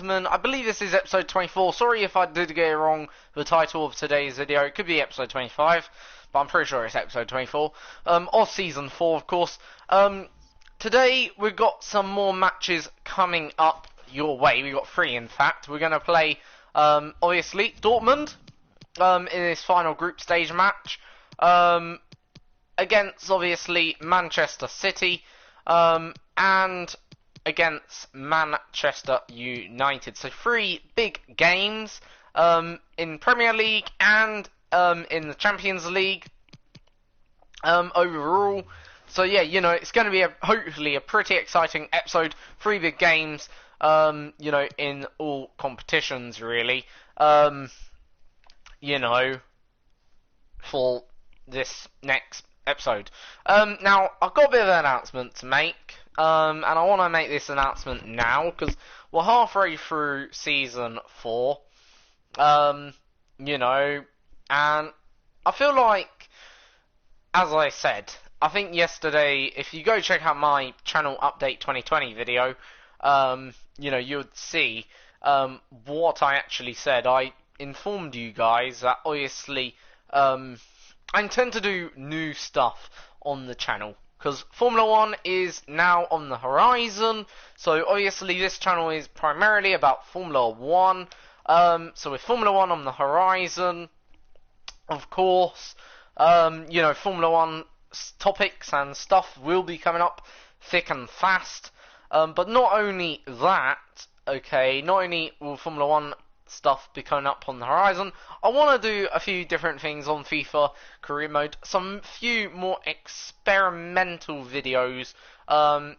gentlemen, I believe this is episode 24. Sorry if I did get it wrong, the title of today's video. It could be episode 25, but I'm pretty sure it's episode 24. Or season 4, of course. Today, we've got some more matches coming up your way. We've got 3, in fact. We're going to play, obviously, Dortmund in this final group stage match. Against, obviously, Manchester City. And against Manchester United. So 3 big games in Premier League and in the Champions League overall. So yeah, you know, it's going to be hopefully a pretty exciting episode. 3 big games, you know, in all competitions really. You know, for this next episode. Now, I've got a bit of an announcement to make. And I want to make this announcement now, because we're halfway through Season 4, you know, and I feel like, as I said, I think yesterday, if you go check out my channel update 2020 video, you know, you would see, what I actually said. I informed you guys that, obviously, I intend to do new stuff on the channel. Because Formula 1 is now on the horizon, so obviously this channel is primarily about Formula 1. So with Formula 1 on the horizon, of course, you know, Formula 1 topics and stuff will be coming up thick and fast. But not only that, okay, not only will Formula 1 stuff be coming up on the horizon, I want to do a few different things on FIFA Career Mode, some few more experimental videos,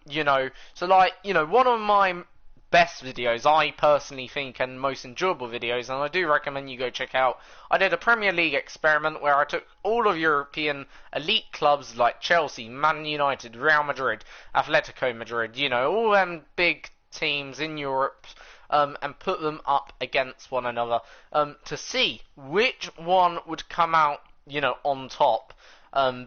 you know, so like, you know, one of my best videos, I personally think, and most enjoyable videos, and I do recommend you go check out, I did a Premier League experiment where I took all of European elite clubs like Chelsea, Man United, Real Madrid, Atletico Madrid, you know, all them big teams in Europe, and put them up against one another to see which one would come out, you know, on top,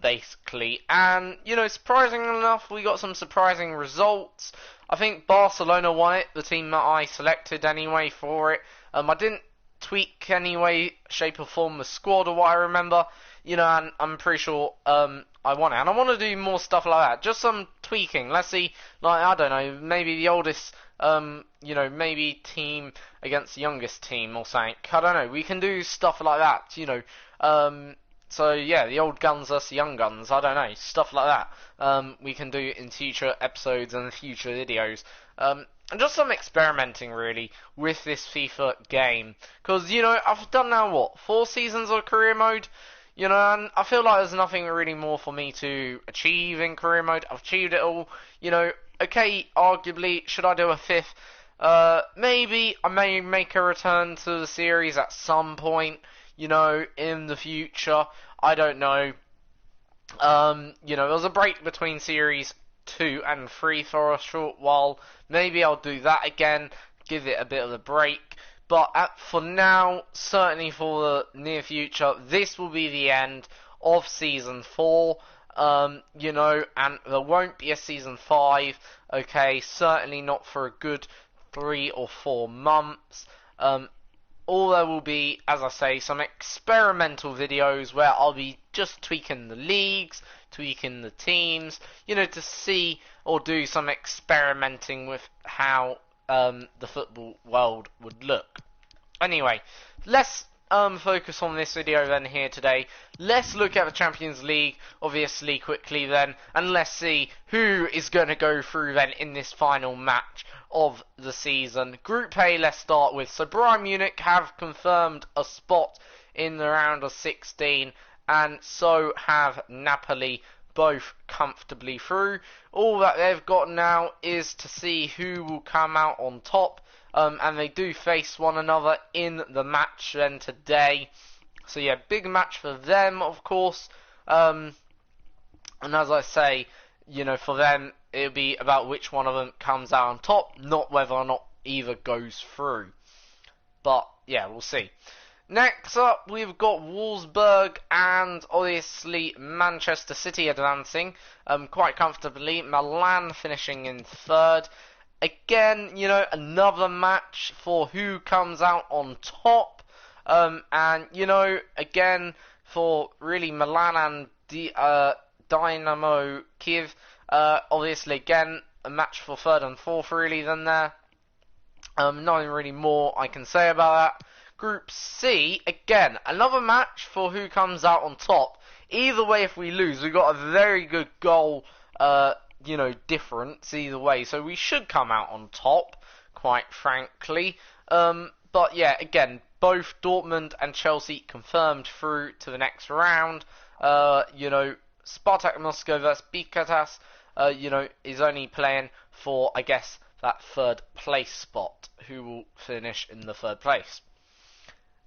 basically. And, you know, surprisingly enough, we got some surprising results. I think Barcelona won it, the team that I selected anyway for it. I didn't tweak any way, shape or form the squad or what I remember, you know, and I'm pretty sure I won it. And I want to do more stuff like that, just some tweaking. Let's see, like, I don't know, maybe the oldest, you know, maybe team against the youngest team or something. I don't know, we can do stuff like that, you know, so yeah, the old guns versus the young guns, I don't know, stuff like that, we can do in future episodes and future videos, and just some experimenting really with this FIFA game, because, you know, I've done now, what, 4 seasons of Career Mode, you know, and I feel like there's nothing really more for me to achieve in Career Mode. I've achieved it all, you know. Okay, arguably, should I do a 5th? Maybe I may make a return to the series at some point, you know, in the future. I don't know. You know, there was a break between series 2 and 3 for a short while. Maybe I'll do that again, give it a bit of a break. But for now, certainly for the near future, this will be the end of Season 4. You know, and there won't be a Season 5, okay, certainly not for a good 3 or 4 months. All there will be, as I say, some experimental videos where I'll be just tweaking the leagues, tweaking the teams, you know, to see or do some experimenting with how the football world would look. Anyway, let's focus on this video then here today. Let's look at the Champions League, obviously, quickly then, and let's see who is going to go through then in this final match of the season. Group A, let's start with. So Bayern Munich have confirmed a spot in the round of 16, and so have Napoli, both comfortably through. All that they've got now is to see who will come out on top. And they do face one another in the match then today. So yeah, big match for them, of course. And as I say, you know, for them, it'll be about which one of them comes out on top, not whether or not either goes through. But yeah, we'll see. Next up, we've got Wolfsburg and obviously Manchester City advancing quite comfortably. Milan finishing in 3rd. again, you know, another match for who comes out on top. And, you know, again, for really Milan and Dynamo Kiev, obviously, again, a match for third and fourth, really, then there. Nothing really more I can say about that. Group C, again, another match for who comes out on top. Either way, if we lose, we've got a very good goal, you know, difference either way. So we should come out on top, quite frankly. But yeah, again, both Dortmund and Chelsea confirmed through to the next round. You know, Spartak Moscow versus Besiktas, you know, is only playing for, I guess, that third place spot, who will finish in the third place.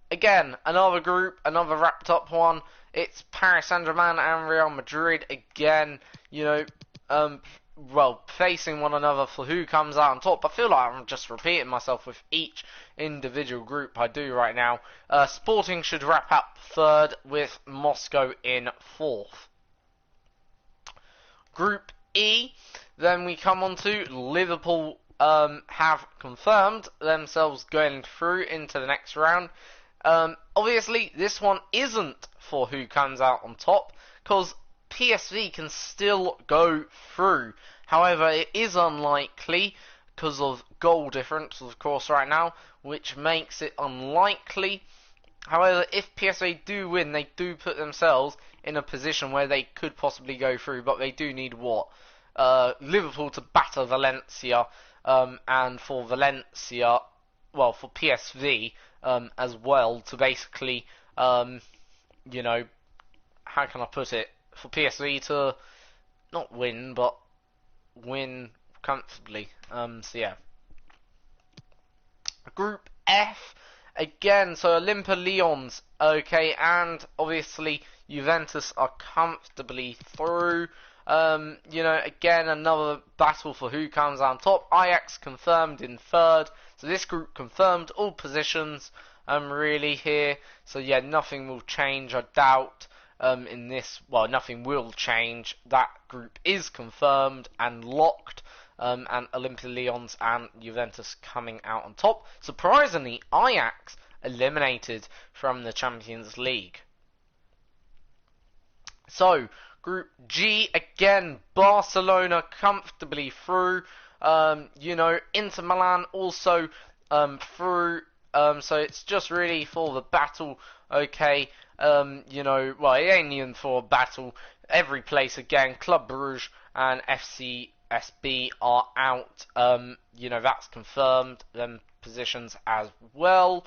Again, another group, another wrapped up one. It's Paris Saint-Germain and Real Madrid again, you know, well, facing one another for who comes out on top. I feel like I'm just repeating myself with each individual group I do right now. Sporting should wrap up third with Moscow in fourth. Group E, then we come on to Liverpool have confirmed themselves going through into the next round. Obviously, this one isn't for who comes out on top, because PSV can still go through. However, it is unlikely because of goal difference, of course, right now, which makes it unlikely. However, if PSV do win, they do put themselves in a position where they could possibly go through, but they do need what? Liverpool to batter Valencia, and for Valencia, well, for PSV as well, to basically, you know, how can I put it? For PSV to not win, but win comfortably. So yeah. Group F, again, so Olympia Lyons, okay, and obviously Juventus are comfortably through. You know, again, another battle for who comes on top. Ajax confirmed in third. So this group confirmed all positions, really here. So yeah, nothing will change, I doubt, in this. Well, nothing will change. That group is confirmed and locked. And Olympia Lyons and Juventus coming out on top. Surprisingly, Ajax eliminated from the Champions League. So, Group G, again, Barcelona comfortably through. You know, Inter Milan also through. So it's just really for the battle, okay. You know, well, it ain't even for a battle. Every place again, Club Brugge and FCSB are out. You know, that's confirmed. Them positions as well.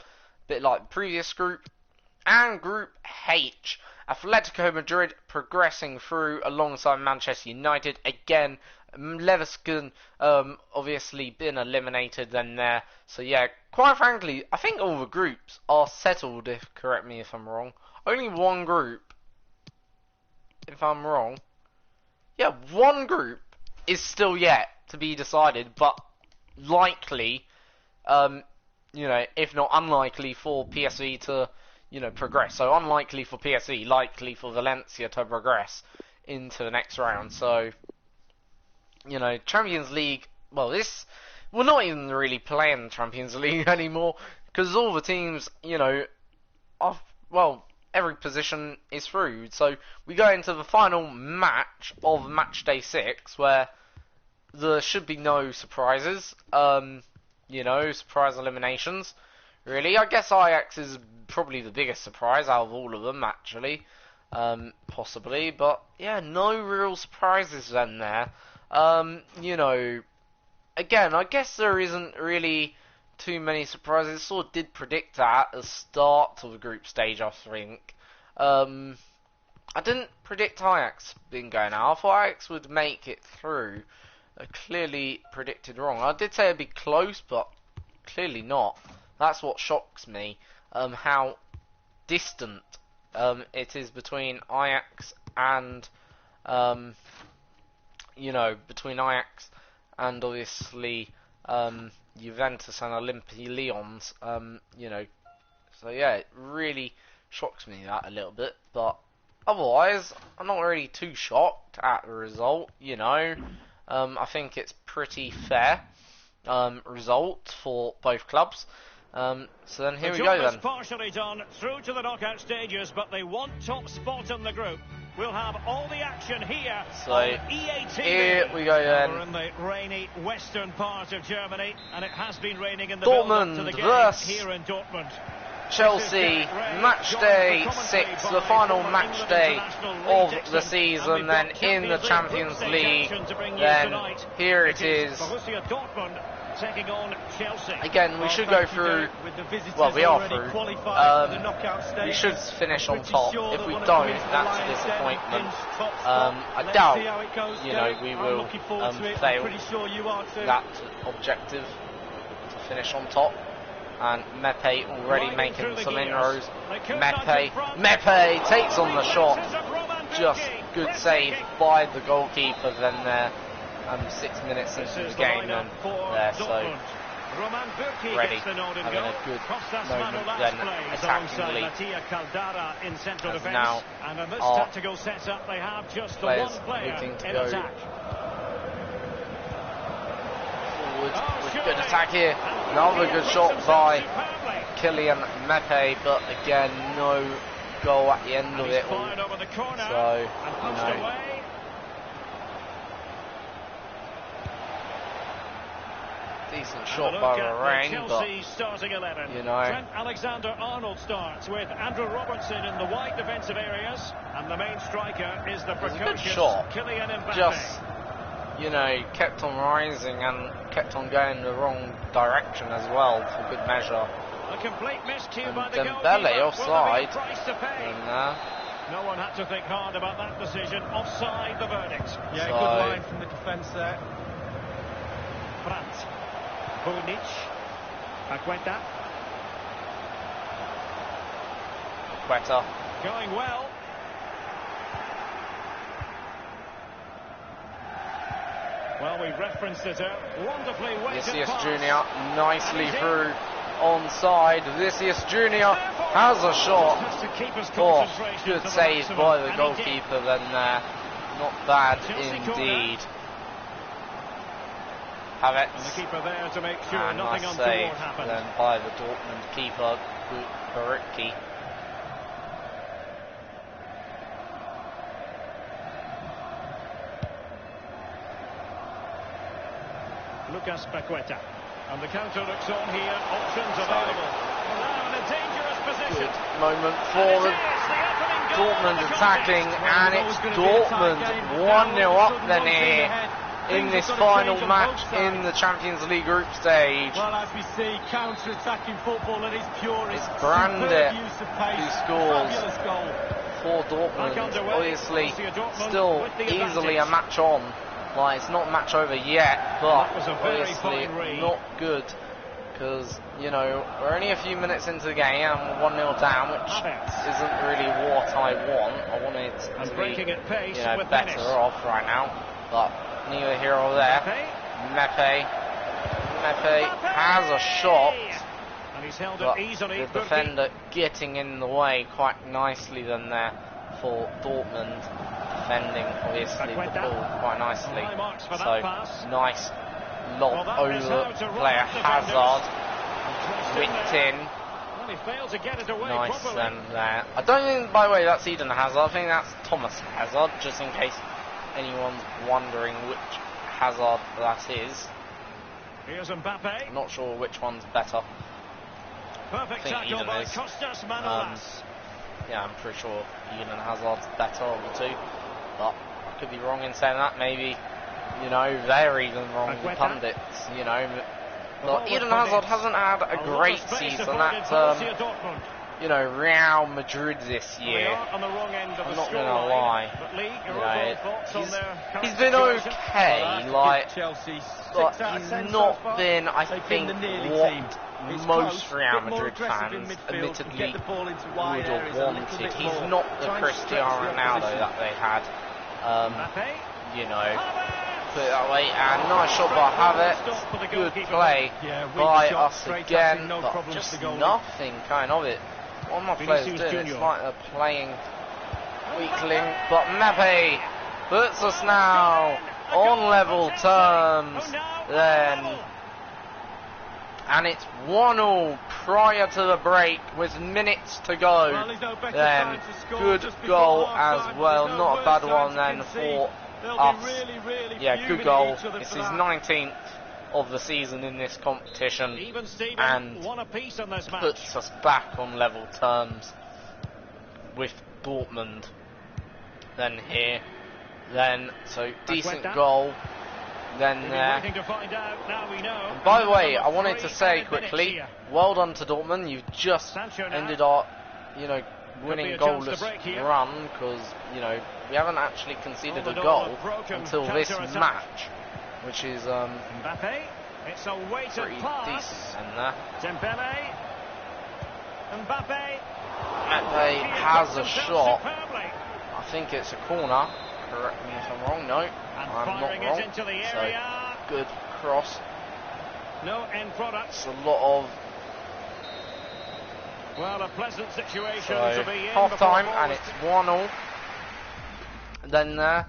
Bit like the previous group. And Group H, Atletico Madrid progressing through alongside Manchester United. Again, Leverkusen obviously been eliminated then there. So yeah, quite frankly, I think all the groups are settled, correct me if I'm wrong. Only one group, if I'm wrong. Yeah, one group is still yet to be decided, but likely, you know, if not unlikely for PSV to, you know, progress. So unlikely for PSV, likely for Valencia to progress into the next round. So, you know, Champions League, well, we're not even really playing the Champions League anymore, because all the teams, you know, well, every position is through. So we go into the final match of match day 6, where there should be no surprises, you know, surprise eliminations. Really, I guess Ajax is probably the biggest surprise out of all of them, actually, possibly. But yeah, no real surprises then there. You know, again, I guess there isn't really too many surprises. Sort of did predict that at the start of the group stage, I think. I didn't predict Ajax being going out. I thought Ajax would make it through. I clearly predicted wrong. I did say it'd be close, but clearly not. That's what shocks me, how distant it is between Ajax and, you know, between Ajax and obviously Juventus and Olympia Lyons, you know. So yeah, it really shocks me that a little bit, but otherwise, I'm not really too shocked at the result, you know. I think it's pretty fair. result for both clubs. So then here we go The job then. is partially done through to the knockout stages, but they want top spot in the group. We'll have all the action here So on EA TV. here we go then. We're in the rainy western part of Germany, and it has been raining in the Dortmund build-up to the game versus here in Dortmund. Chelsea, match day 6, the final match day of the season, then in the Champions League. Then here it is. Borussia Dortmund taking on Chelsea. Again, we should go through. Well, we are through. We should finish on top. If we don't, that's a disappointment. I doubt, we will fail that objective to finish on top. And Mepe already making some inroads. Mepe takes on the shot. Just good save by the goalkeeper then there. 6 minutes into the game and there, so ready, having a good moment then attackingly. As now our players looking to go forward with good attack here. Another good shot by Kylian Mbappé, but again no goal at the end of it all. So, decent shot by Varane, but Trent Alexander-Arnold starts with Andrew Robertson in the wide defensive areas, and the main striker is the precocious Kylian Mbappé. Just kept on rising and kept on going the wrong direction as well for good measure. A complete miscue And by the Dembele offside. No one had to think hard about that decision. Offside, the verdict. Yeah, good line from the defence there. Brandt, Bunic, Paqueta. Going well. Well, we referenced it wonderfully weighted Vinicius pass. Junior nicely through onside. Vinicius Junior has a shot. Has to keep his Oh, concentration good to the save maximum, by the and he goalkeeper then there. Not bad Chelsea indeed. And the Havertz. keeper there to make sure And nothing nice untoward save happened. then by the Dortmund keeper, Baricki. Lucas Paqueta. And the counter looks on here. Options available. Now in a dangerous position. Good moment for the Dortmund attacking, and it's Dortmund 1-0 up then here in this final match in the Champions League group stage. Well, as we see, counter-attacking football at its purest. It's Brande who scores Fabulous goal. for Dortmund. Obviously, still easily a match on. Like, it's not match over yet, but That was a very obviously fine read. not good because, we're only a few minutes into the game and 1-0 down, which Havertz. isn't really what I want. I wanted And to breaking be, at pace with better Dennis. off right now, but neither here or there. Mepe has a shot, And he's held but it easily. the defender getting in the way quite nicely than there for Dortmund, defending obviously the ball quite nicely. High marks for that So pass. nice lob Well, that is over how to run player at defenders. Hazard, Crossed in whipped there. in. Well, he failed to get it away Nice properly. there. I don't think, by the way, that's Eden Hazard. I think that's Thomas Hazard, just in case anyone's wondering which Hazard that is. Here's Mbappe. I'm not sure which one's better. Perfect think tackle Eden by is. Kostas Manolas. Yeah, I'm pretty sure Eden Hazard's better of the two, but I could be wrong in saying that. Maybe, they're even wrong, the Paqueta. pundits, Well, But Eden with Hazard Paqueta. hasn't had a lot great of space season afforded at, Borussia Dortmund. Real Madrid this They year. are on the wrong end of I'm the not gonna scoreline. lie. But Lee, your You know, overall thoughts on he's- their current He's been situation? okay, like, Chelsea but 6 out of he's 10 not so far. been, I They've think, been the nearly what team. It's most close, Real bit more Madrid aggressive in fans, midfield, admittedly, get the ball into wide would areas have a little wanted. bit He's more, not the try and Cristiano stretch the Ronaldo opposition. that they had. Mbappe. Put it that way, and nice shot by Havertz. Good play Yeah, really by shot, us straight again, tackling, no but problems just to the goalie. nothing kind of it. What are my players Vinicius doing? It's Junior. like they're playing weakling, but Mbappe puts us now on level terms. Then And it's 1-1 prior to the break with minutes to go. Well, Then good goal as well. Not a bad one then for us. Yeah, good goal. This is 19th of the season in this competition. And puts us back on level terms with Dortmund. Then here. Then, so decent goal. Then there. And by the way, I wanted to say quickly, well done to Dortmund. You've just ended our, winning goalless run, because we haven't actually conceded a goal until this match, which is Mbappe. It's a weighted pretty pass. decent there. Dembele. Mbappe. Mbappe has a shot. I think it's a corner. Correct me if I'm wrong. No, I'm not wrong. So good cross. No end product. It's a lot of. Well, a pleasant situation So to be in. half time, and it's 1-1. Then at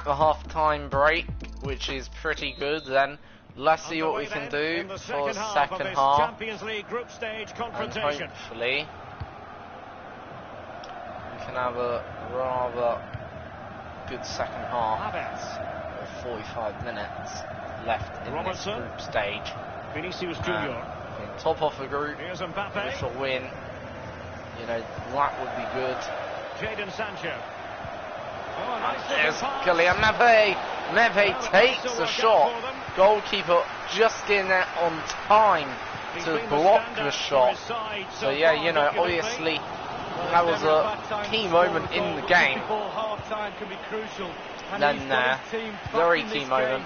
the half time break, which is pretty good. Then let's see what we can do for the second half. Champions League group stage And confrontation. hopefully we can have a rather good second half. Havertz. With 45 minutes left in Robertson. this group stage. Vinicius Junior. In top of the group Here's with Mbappe. a win. That would be good. Jadon Sancho. Oh, And nice there's little pass. Kylian Mbappe. Mbappe Well, takes still the work shot. out for them. Goalkeeper just in there on time He's to been block standout the for shot. his side So so yeah, far, obviously that was a key moment in the game. Then very key moment.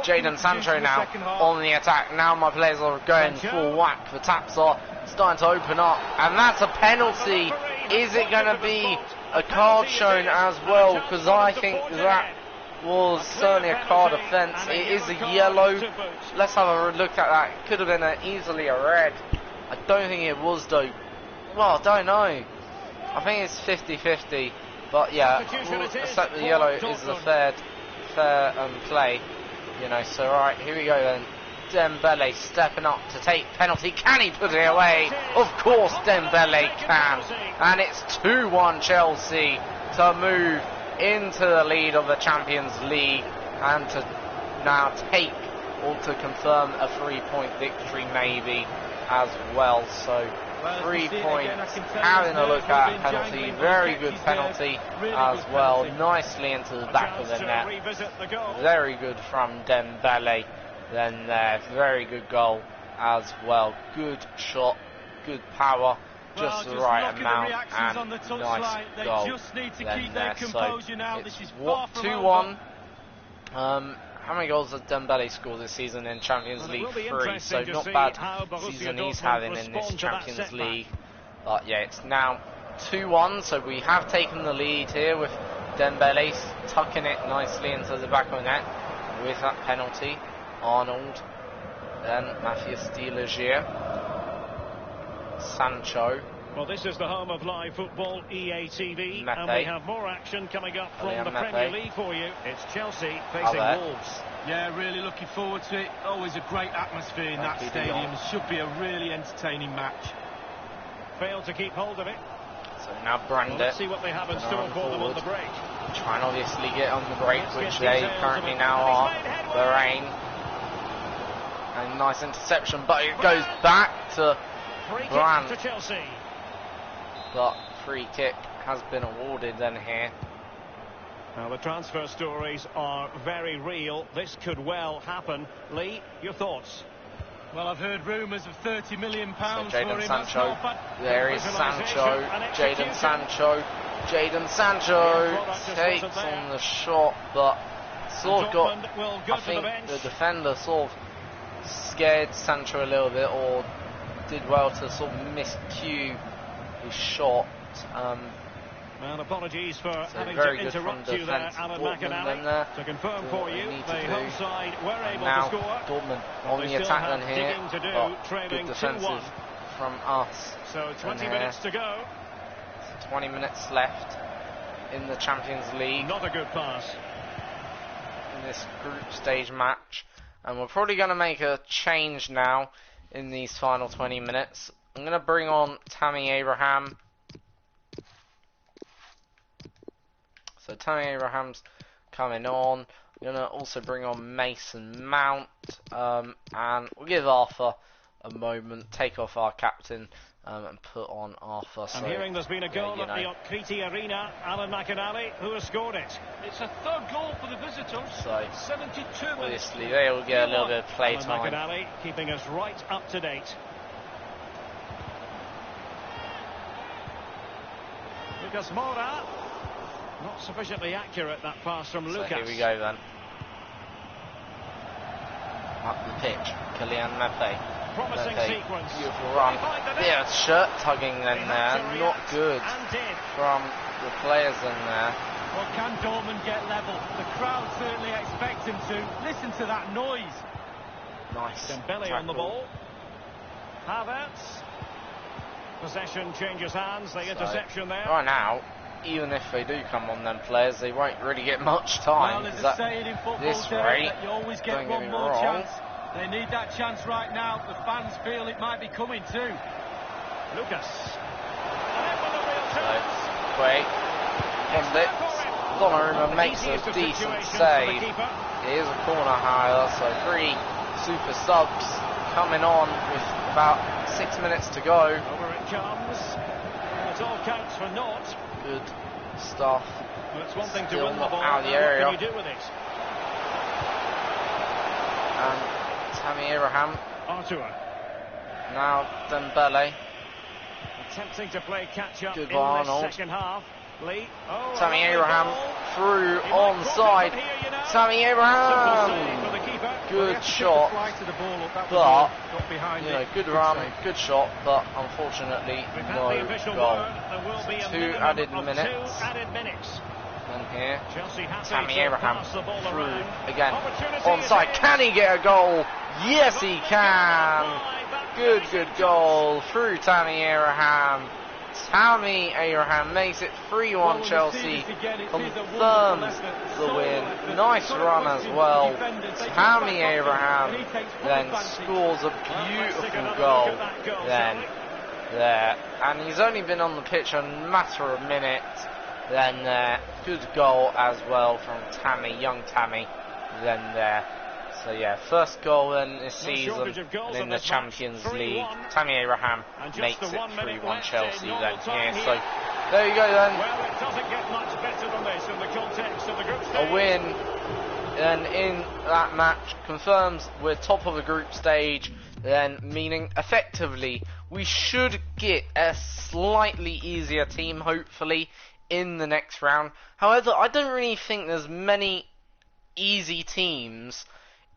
Jadon Sancho now on the attack. Now my players are going full whack. The taps are starting to open up, and that's a penalty. Is it going to be a card shown as well? Because I think that was certainly a card offence. It is a yellow. Let's have a look at that. It could have been easily a red. I don't think it was though. Well, I don't know. I think it's 50-50. But yeah, we'll accept the yellow is a fair play. So right, here we go then. Dembele stepping up to take penalty. Can he put it away? Of course Dembele can. And it's 2-1 Chelsea to move into the lead of the Champions League and to now take or to confirm a 3-point victory maybe as well. So 3 points, having a look at penalty, very good penalty as well, nicely into the back of the net, very good from Dembele, then there, very good goal as well, good shot, good power, just the right amount, and nice goal then there. So it's 2-1. How many goals has Dembele scored this season in Champions League? 3, so not bad season he's having in this Champions League. But yeah, it's now 2-1, so we have taken the lead here with Dembele tucking it nicely into the back of the net with that penalty. Arnold, then Matthias de Ligt, Sancho. Well, this is the home of live football, EA TV, and we have more action coming up from the Premier League for you. It's Chelsea facing Wolves. Yeah, really looking forward to it. Always a great atmosphere in that stadium. Should be a really entertaining match. Failed to keep hold of it. So now Brandt. Let's see what they have in store for them on the break. Trying obviously get on the break, which they currently now are. Bahrain. And nice interception, but it goes back to Brandt. To Chelsea. But free kick has been awarded then here. Now the transfer stories are very real. This could well happen. Lee, your thoughts? Well, I've heard rumours of £30 million So for Jadon him. Sancho. There is Sancho. Jadon Sancho. Jadon Sancho takes on the shot, but sort of got. I think the defender sort of scared Sancho a little bit, or did well to sort of miscue his shot. Well, apologies for having very to good from interrupt you there, Alan McAnally. To confirm for you, the home side were able now to score. Dortmund on the attack then here, but good defensive from us. So 20 minutes to go. 20 minutes left in the Champions League. Not a good pass. In this group stage match. And we're probably going to make a change now in these final 20 minutes. I'm going to bring on Tammy Abraham. So Tammy Abraham's coming on. I'm going to also bring on Mason Mount. And we'll give Arthur a moment, take off our captain, and put on Arthur. I'm hearing there's been a goal at the Okriti Arena. Alan McInally, who has scored it? It's a third goal for the visitors. So 72 minutes. obviously they will get a little bit of play Alan time. McInally keeping us right up to date. Lucas Moura, not sufficiently accurate, that pass from So Lucas. here we go then. Up the pitch, Kylian Mbappe. Promising sequence. Beautiful run. Yeah, shirt tugging in there. Not good from the players in there. Well, can Dortmund get level? The crowd certainly expect him to. Listen to that noise. Nice. Dembele on the ball. Havertz. Possession changes hands. The interception there. Right now, even if they do come on them players, they won't really get much time. Well, there's a saying in football, this rate, that you always get don't get one me more wrong. chance. They need that chance right now. The fans feel it might be coming too. Lucas. And in with the real So, chance. quick. Donnarumma makes a decent save. It is a corner, however, so 3 super subs coming on with about 6 minutes to go. Over it comes. It all counts for naught. Good stuff. Well, it's one thing to Still win the not ball. out of the What area. can you do with it? And Tammy Abraham. Artur. Now Dembele. Attempting to play catch up Good in ball, this Arnold. second half. Lee. Oh, Tammy a lovely Abraham goal. through He might onside. cross it from here, you know. Tammy Simple Abraham. save for the keeper. Good shot. But, you know, good run, good shot, but unfortunately We've had no the official goal. word. There will be a 2 minimum added of minutes. 2 added minutes. And here, Chelsea happy Tammy to Abraham pass the ball through around. again. Opportunity Onside. is Can he get a goal? Yes, he can. Good, Good good goal through Tammy Abraham. Tammy Abraham makes it 3-1 Chelsea. Confirms the win. Nice run as well. Tammy Abraham then scores a beautiful goal. Then there. And he's only been on the pitch a matter of minutes. Then there. Good goal as well from Tammy, young Tammy. Then there. So yeah, first goal in this season and in the Champions League. Tammy Abraham makes it 3-1 Chelsea then. Yeah, so there you go then. Well, it doesn't get much better than this in the context of the group stage. A win and in that match confirms we're top of the group stage, then meaning effectively we should get a slightly easier team hopefully in the next round. However, I don't really think there's many easy teams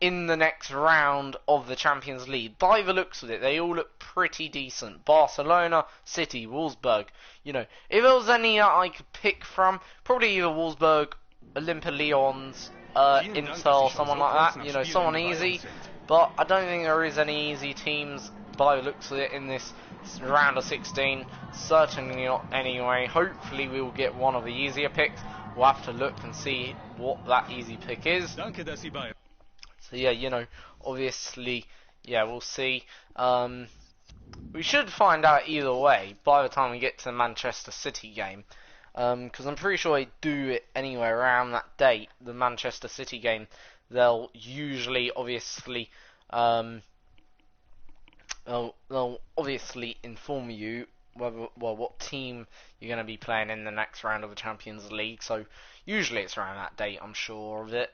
in the next round of the Champions League. By the looks of it, they all look pretty decent. Barcelona, City, Wolfsburg. You know, if there was any that I could pick from, probably either Wolfsburg, Olympique Lyons, Inter, or someone like that. You know, someone easy. But I don't think there is any easy teams by the looks of it in this round of 16. Certainly not anyway. Hopefully we will get one of the easier picks. We'll have to look and see what that easy pick is. So yeah, you know, obviously, yeah, we'll see. We should find out either way by the time we get to the Manchester City game. Because I'm pretty sure they do it anyway around that date, the Manchester City game. They'll usually, obviously, they'll obviously inform you whether, well, what team you're going to be playing in the next round of the Champions League. So usually it's around that date, I'm sure of it.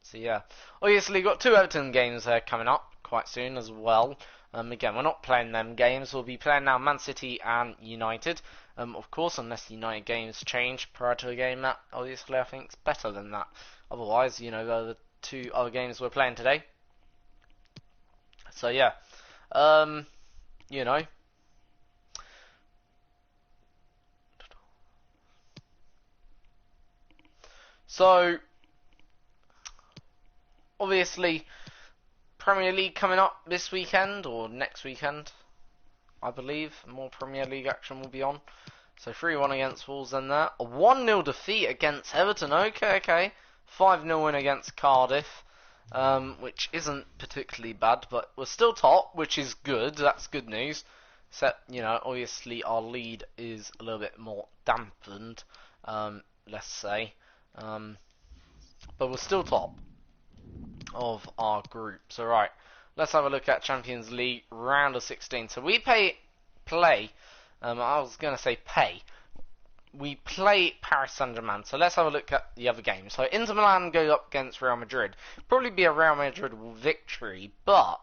So yeah, obviously got 2 Everton games coming up quite soon as well. Again, we're not playing them games. We'll be playing now Man City and United. Of course, unless the United games change prior to a game, that obviously I think is better than that. Otherwise, you know, the 2 other games we're playing today. So yeah, you know. So, obviously, Premier League coming up this weekend, or next weekend, I believe. More Premier League action will be on. So 3-1 against Wolves then there. A 1-0 defeat against Everton. Okay. 5-0 win against Cardiff. which isn't particularly bad, but we're still top, which is good. That's good news. Except, you know, obviously our lead is a little bit more dampened, let's say. But we're still top of our group. So, right, let's have a look at Champions League round of 16. So we play, I was going to say pay. We play Paris Saint-Germain. So let's have a look at the other game. So Inter Milan go up against Real Madrid. Probably be a Real Madrid victory, but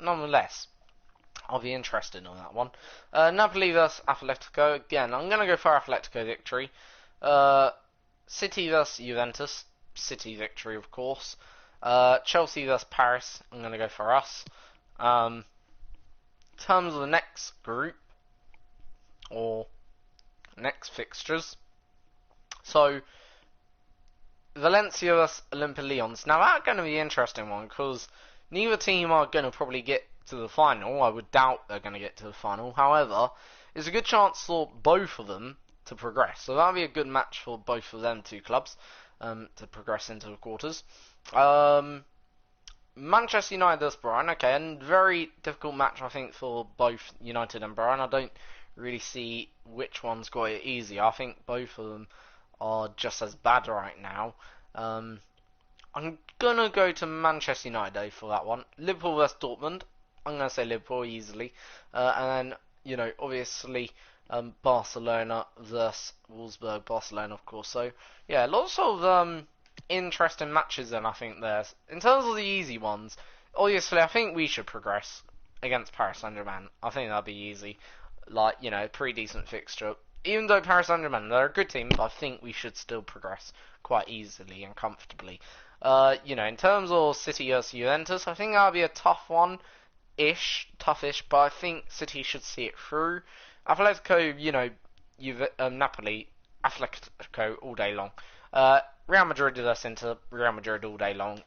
nonetheless, I'll be interested in that one. Napoli vs Atletico. Again, I'm going to go for Atletico victory. City vs Juventus. City victory, of course. Chelsea vs Paris. I'm going to go for us. In terms of the next group, or next fixtures. So, Valencia vs Olympique Lyons. Now, that's going to be an interesting one, because neither team are going to probably get to the final. I would doubt they're going to get to the final. However, there's a good chance for both of them to progress. So that'll be a good match for both of them two clubs to progress into the quarters. Manchester United vs Bayern. Okay, and very difficult match, I think, for both United and Bayern. I don't really see which one's got it easy. I think both of them are just as bad right now. I'm gonna go to Manchester United for that one. Liverpool vs Dortmund. I'm gonna say Liverpool easily, and then, you know, obviously Barcelona vs Wolfsburg. Barcelona, of course. So yeah, lots of interesting matches. Then I think there's, in terms of the easy ones, obviously I think we should progress against Paris Saint-Germain. I think that'll be easy. Like, you know, pretty decent fixture. Even though Paris Saint-Germain, they're a good team, but I think we should still progress quite easily and comfortably. You know, in terms of City vs Juventus, I think that'll be a tough one-ish, toughish, but I think City should see it through. Atletico, you know, Napoli, Atletico all day long. Real Madrid vs Inter, Real Madrid all day long.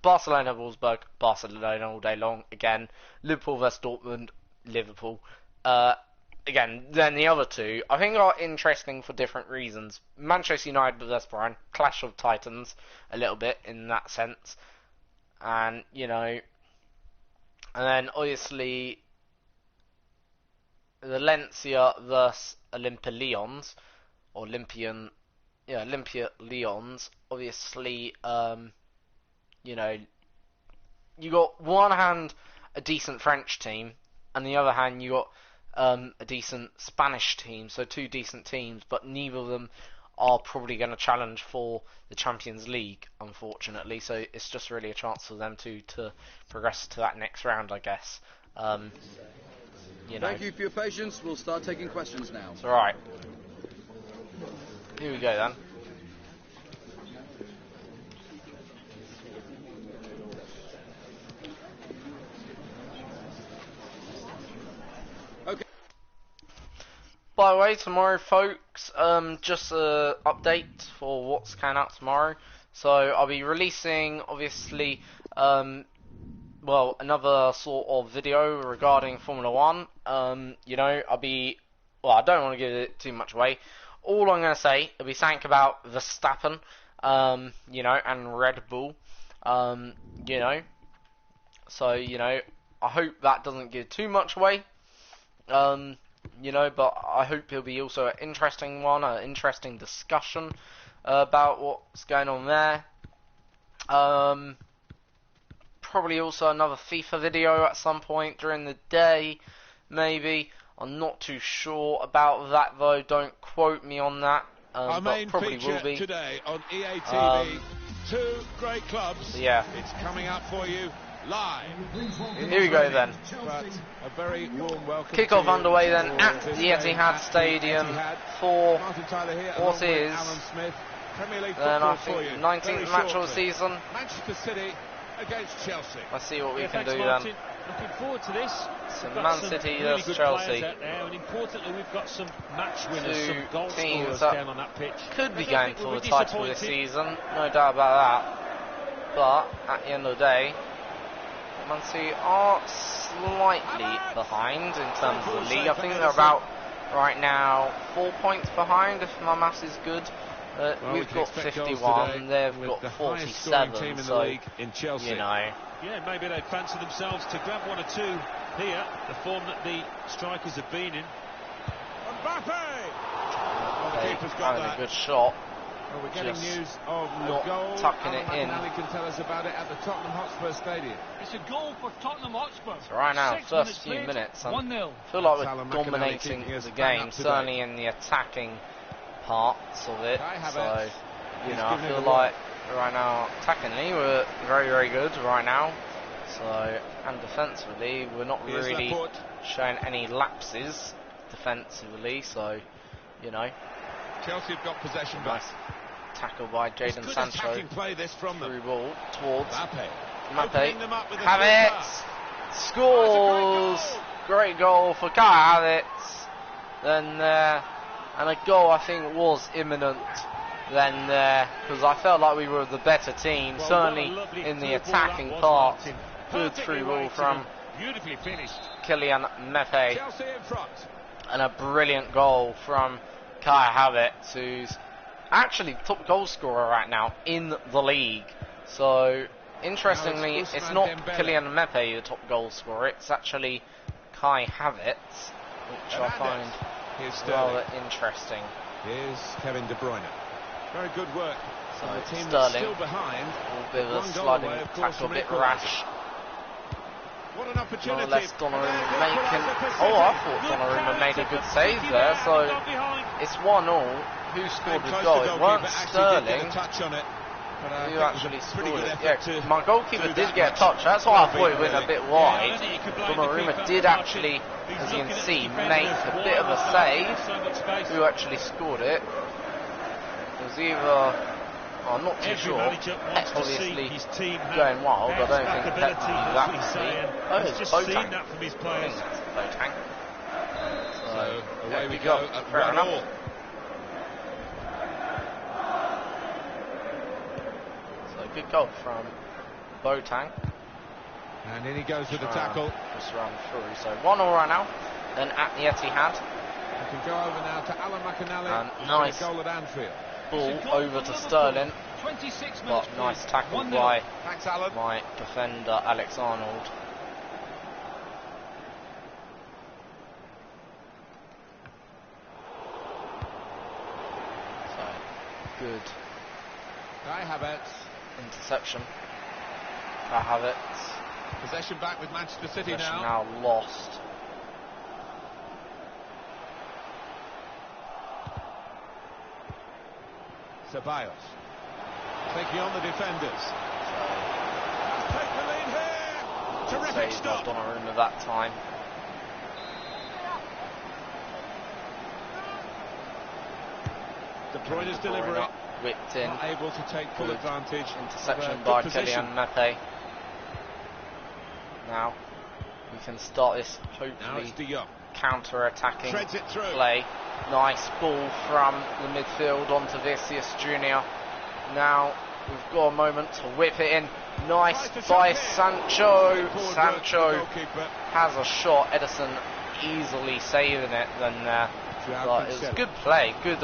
Barcelona, Wolfsburg, Barcelona all day long. Again, Liverpool vs Dortmund, Liverpool. Again, then the other two, I think are interesting for different reasons. Manchester United vs Bayern, clash of titans, a little bit in that sense. And, you know, and then obviously Valencia vs Olympique Lyons, or Olympique Lyons. Obviously, you know, you got one hand a decent French team, and the other hand you got a decent Spanish team, so two decent teams, but neither of them are probably going to challenge for the Champions League, unfortunately, so it's just really a chance for them to progress to that next round, I guess. You know. Thank you for your patience. We'll start taking questions now. It's alright. Here we go then. By the way, tomorrow, folks, just an update for what's coming out tomorrow. So I'll be releasing, obviously, well, another sort of video regarding Formula 1. You know, I don't want to give it too much away. All I'm going to say, it'll be something about Verstappen, you know, and Red Bull, you know. So, you know, I hope that doesn't give too much away. You know, but I hope it'll be also an interesting one, an interesting discussion about what's going on there. Probably also another FIFA video at some point during the day, maybe. I'm not too sure about that though, don't quote me on that, Our but main probably will be. Today on EA TV, two great clubs. Yeah. It's coming up for you live. Here we go then. But a very warm welcome. Kickoff underway then at the Etihad Stadium for what is then I think 19th match of the season. Manchester City against Chelsea. Let's see what we can do Martin. then. Looking forward to this. So We've got Man some City really versus good Chelsea. players out there, and importantly, we've got some match winners, Two some goal teams scorers that down on that pitch. Could be I don't going think for we'll the be title this disappointed. season, no doubt about that. But at the end of the day, Man City are slightly behind in terms of the league. I think they're about right now 4 points behind, if my maths is good. We've got 51, they've got 47, so, in Chelsea. you know. Yeah, maybe they fancy themselves to grab 1 or 2 here, the form that the strikers have been in. Having a good shot. Well, we're getting Just news of not a goal. tucking it in. Ali can tell us about it at the Tottenham Hotspur Stadium. It's a goal for Tottenham Hotspur. So right now, 6 first few played, minutes, I 1-0. feel like Salah we're McInally dominating keeping us the bang game, up to certainly in the attacking parts of it. Kai So, Havertz. you He's know, I given it feel the like right now, attackingly, we're very, very good right now. So, and defensively, we're not Here's really Laporte. showing any lapses defensively. So, you know, Chelsea have got possession back. nice tackle by Jadon Good Sancho. attacking play this from them. Through ball towards Mbappe. Mbappe. Opening them up with a good Havertz pass. scores. Oh, Great goal for Kai Havertz. Then and a goal I think was imminent. Then because I felt like we were the better team, Well, certainly what a lovely in the through ball attacking that was, part. Martin. Good Perfectly through ball rated from and beautifully finished. Kylian Mbappe, Chelsea in front. and a brilliant goal from Kai Havertz, who's actually top goal scorer right now in the league. So interestingly, Now it's Ousmane not Dembele. Kylian Mbappe the top goal scorer, it's actually Kai Havertz, which I find Here's rather Sterling. interesting. Here's Kevin De Bruyne. Very good work. So The team that's Sterling, still behind. a bit of a One goal sliding away, of course, tackle, a from bit equalising. rash. What an opportunity. Nonetheless, Donnarumma And there's making. equaliser for Oh, I City. thought Good Donnarumma made a character good from save City there. there, So got behind. it's 1-0. Who scored the Close goal? to It goalkeeper, weren't actually did Sterling. get a touch on it. But, I Who think it was a actually pretty scored good it? effort Yeah, to my goalkeeper do did that get a much. touch. That's why I thought it went a Really. bit Yeah, I wide. don't think you could blame the Donnarumma keeper. did actually, He's as you looking can at see, defenders make a bit of a wide, save. so much space. Who actually scored it? It was either. I'm not too Every sure. manager wants to see Obviously, his team have going wild. I don't bounce think back Pep ability, can do as that we to say, me. and Oh, he's it's just Boateng. seen that from his I players. think that's Boateng. So away there we we go go. at Fair 1-1. enough. So good goal from Boateng. And in he goes with the Trying tackle. to Just run through. So 1-0 right now. Then at the Etihad, We can go over now to Alan McInally. And He's nice got a goal at Anfield. ball It's a goal over for to Liverpool. Sterling. 26 But minutes nice played. tackle 1-0. by Thanks, Alan. my defender Alex Arnold. So good Kai Havertz. interception. Kai Havertz. Possession back with Manchester City Possession now. now lost. Ceballos. Taking on the defenders. Take the lead here. Terrific Saved by stop. Donnarumma that time. De Bruyne's delivery. Whipped in. Not able to take full Good advantage. Interception of a by good position. Kylian Mbappe. Now we can start this Now hopefully it's De Jong. counter-attacking Threads it through. play. Nice ball from the midfield onto Vinicius Junior. Now we've got a moment to whip it in. Nice Tries to by chuck it. Sancho. Forward work for the Sancho goalkeeper. has a shot. Edison easily saving it. Then Joao but it was Cancelo. good play. Good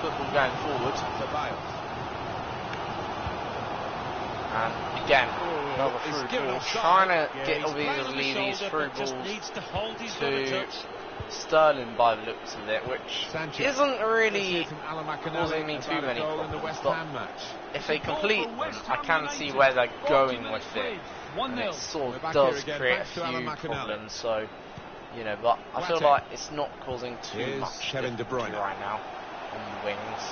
football going forward. Ceballos. And again, another he's through given ball. offside. Trying to Yeah, get he's playing on the obviously these shoulder, through but just balls needs to hold his to other touch. Sterling by the looks of it, which Sanchez. isn't Let's really hear from Alan McInally causing me about too a many goal in the problems, West but Ham match. if they It's a goal complete for them, West I Ham can see United. where they're 40 going minutes with it. played. And 1-0. it sort We're of back does here again, create a thanks to Alan few McInally. problems, so, you know, but I feel Boateng. like it's not causing too Here's much Kevin De difficulty Bruyne. right now on the wings.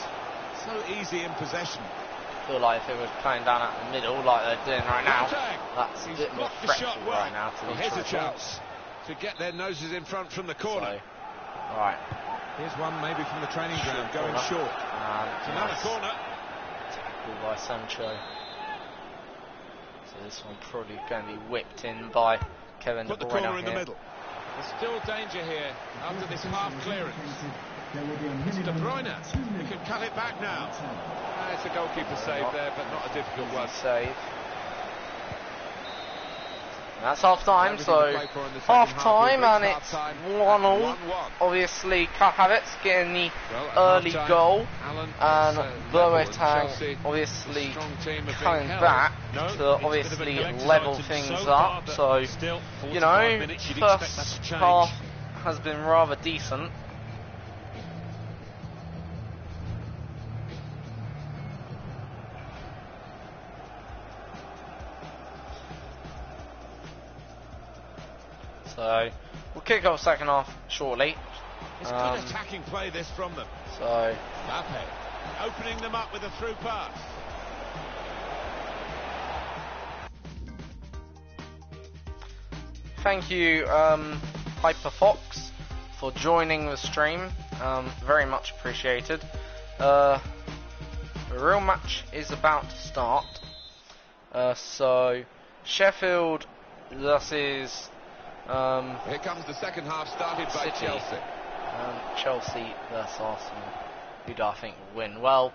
So easy in possession. I feel like if it was playing down at the middle like they're doing right now, Boateng. that's a He's bit more blocked the shot fretful well. right now to Well, these here's a try chance to get their noses in front from the corner. So, right. Here's one maybe from the training ground going Corner. short. And It's another nice corner. tackle by Sancho. So this one probably going to be whipped in by Kevin De Put the Bruyne corner in the here. middle. There's still danger here after this half clearance. It's De Bruyne. He can cut it back now. It's a goalkeeper save there, but not a difficult one. Save. That's half time, so half time, and it's 1-1. Obviously, Kai Havertz getting the early goal, and Boateng obviously coming back to obviously level things up. So, you know, first half has been rather decent. So, we'll kick off second half shortly. It's good attacking play this from them. So, Mbappe opening them up with a through pass. thank you, HyperFox, for joining the stream. Very much appreciated. The real match is about to start. So, Sheffield versus Here comes the second half, started by City. Chelsea. Chelsea versus Arsenal. Who do I think will win? Well,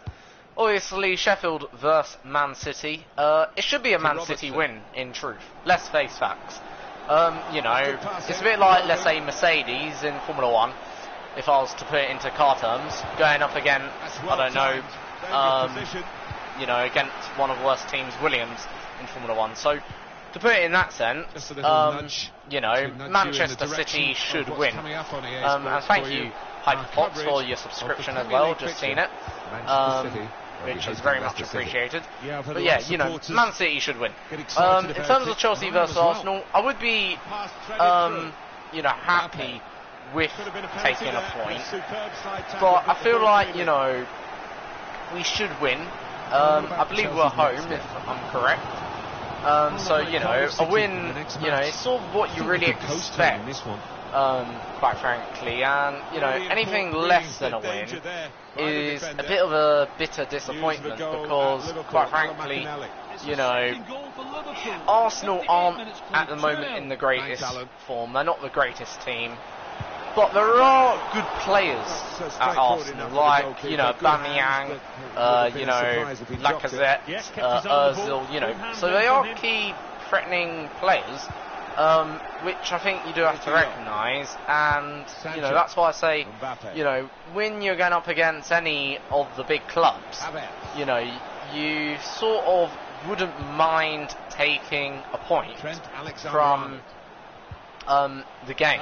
obviously Sheffield versus Man City. It should be a Man City win, in truth. Let's face facts. You know, it's a bit like, let's say, Mercedes in Formula 1. If I was to put it into car terms, going up against, I don't know, you know, against one of the worst teams, Williams, in Formula 1. So, to put it in that sense, you know, Manchester City should win. And thank you, HyperFox, for your subscription as well, just seen it, which is very much appreciated. But yeah, you know, Man City should win. In terms of Chelsea versus Arsenal, I would be, you know, happy with taking a point, but I feel like, you know, we should win. I believe we're home, if I'm correct. So, you know, a win, you know, it's sort of what you really expect, quite frankly, and, you know, anything less than a win is a bit of a bitter disappointment because, quite frankly, you know, Arsenal aren't at the moment in the greatest form. They're not the greatest team. But there are good players at Arsenal, like, you know, Aubameyang, you know, Lacazette, Ozil, you know. So they are key threatening players, which I think you do have to recognise. And, you know, that's why I say, you know, when you're going up against any of the big clubs, you know, you sort of wouldn't mind taking a point from the game.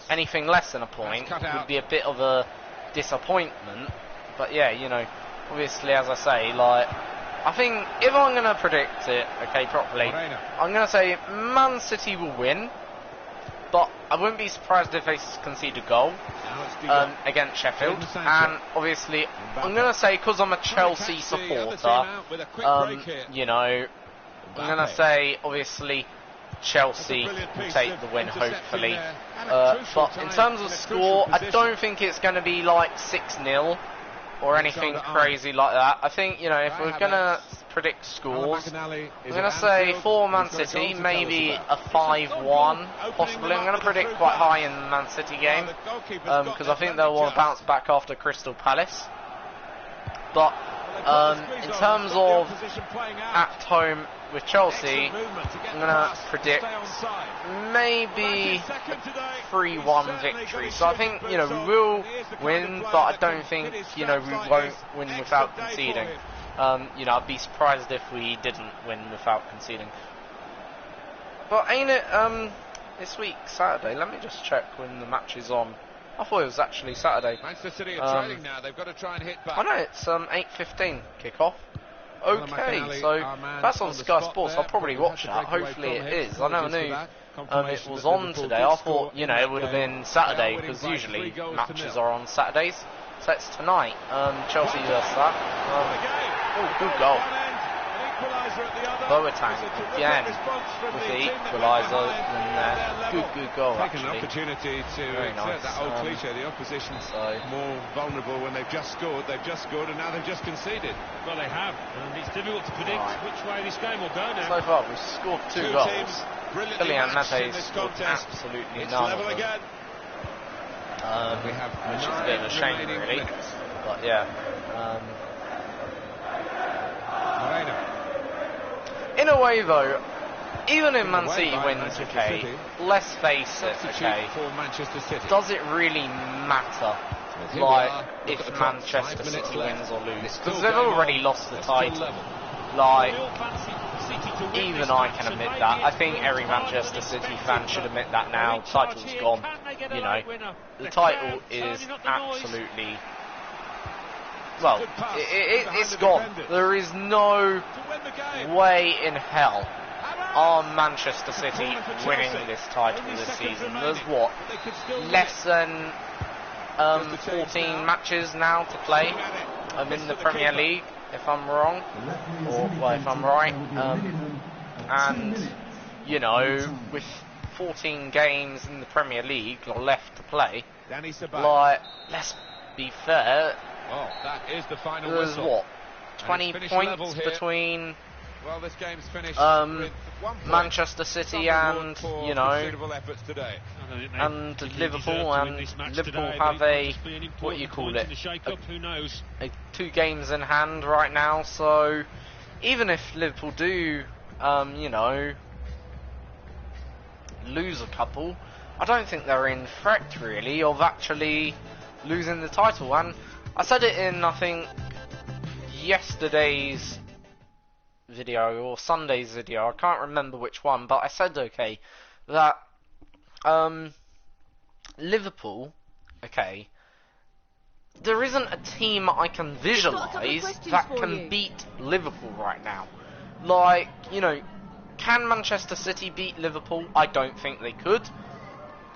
Anything less than a point would be a bit of a disappointment. But yeah, you know, obviously, as I say, like, I think if I'm going to predict it, okay, properly, I'm going to say Man City will win, but I wouldn't be surprised if they concede a goal against Sheffield. And obviously, I'm going to say, because I'm a Chelsea supporter, you know, I'm going to say, obviously, Chelsea will take the win, hopefully. But in terms of score, I don't think it's going to be like 6-0 or anything crazy like that. I think, you know, if we're going to predict scores, I'm going to say for Man City, maybe a 5-1, possibly. I'm going to predict quite high in the Man City game, because I think they'll want to bounce back after Crystal Palace. But in terms of at home with Chelsea, I'm going to predict maybe a 3-1 victory. So I think, you know, we will win, but I don't think, you know, we won't win without conceding. You know, I'd be surprised if we didn't win without conceding. But ain't it this week, Saturday? Let me just check when the match is on. I thought it was actually Saturday. Manchester City are trailing now. They've got to try and hit back. I know it's 8:15 kick-off. Okay, so that's on Sky Sports. I'll probably watch that. Hopefully it is. I never knew it was on today. I thought, you know, it would have been Saturday because usually matches are on Saturdays. So it's tonight. Chelsea versus that. Oh, good goal. Boateng again with the equaliser, and good goal actually. An opportunity to insert that old cliche, the opposition more vulnerable when they've just scored, and now they've just conceded. Well, they have, and it's difficult to predict which way this game will go now. So far we've scored 2 goals. Kylian Mbappe scored absolutely none of them. Which is a bit of a shame really, but yeah. In a way though, even if Man City wins, okay, let's face it, okay, does it really matter, like, if Manchester City wins or loses? Because they've already lost the title. Like, even I can admit that. I think every Manchester City fan should admit that now. The title's gone. You know, the title is absolutely... Well, it's gone. There is no way in hell are Manchester City winning this title this season. There's what? Less than 14 matches now to play in the Premier League, if I'm wrong. Or, well, if I'm right. And, you know, with 14 games in the Premier League left to play, like, let's be fair, that is the final there's whistle. what? 20 points between well, this game's finished Manchester City and, you know, and Liverpool, and Liverpool have a, what you call it, a 2 games in hand right now, so even if Liverpool do, you know, lose a couple, I don't think they're in threat really of actually losing the title. And I said it in, I think, yesterday's video or Sunday's video, I can't remember which one, but I said, okay, that Liverpool, okay, there isn't a team I can visualise that can beat Liverpool right now. Like, you know, can Manchester City beat Liverpool? I don't think they could.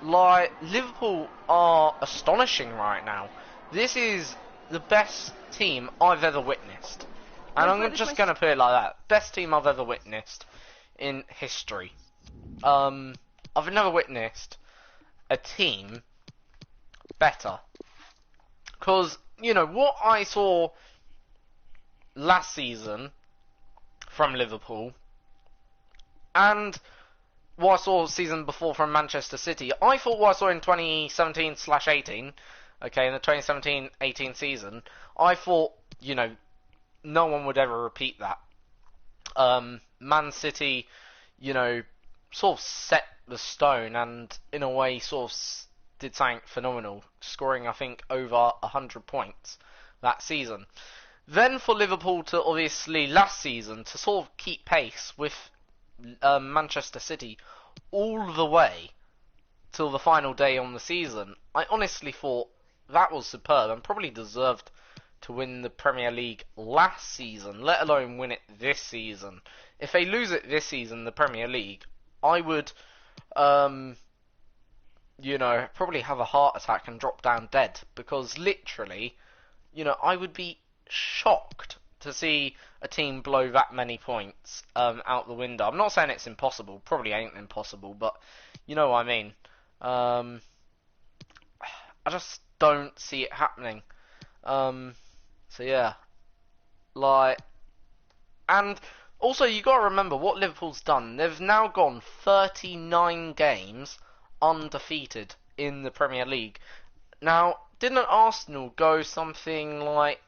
Like, Liverpool are astonishing right now. This is the best team I've ever witnessed. And I'm just going to put it like that. Best team I've ever witnessed in history. I've never witnessed a team better. Because, you know, what I saw last season from Liverpool and what I saw the season before from Manchester City, I thought what I saw in 2017/18, okay, in the 2017-18 season, I thought, you know, no one would ever repeat that. Man City, you know, sort of set the stone and in a way sort of did something phenomenal, scoring I think over 100 points that season. Then for Liverpool to obviously last season to sort of keep pace with Manchester City all the way till the final day on the season, I honestly thought that was superb and probably deserved to win the Premier League last season, let alone win it this season. If they lose it this season, the Premier League, I would, you know, probably have a heart attack and drop down dead, because literally, you know, I would be shocked to see a team blow that many points out the window. I'm not saying it's impossible, probably ain't impossible, but you know what I mean. I just don't see it happening. So yeah, like, and also you got to remember what Liverpool's done. They've now gone 39 games undefeated in the Premier League. Now, didn't Arsenal go something like,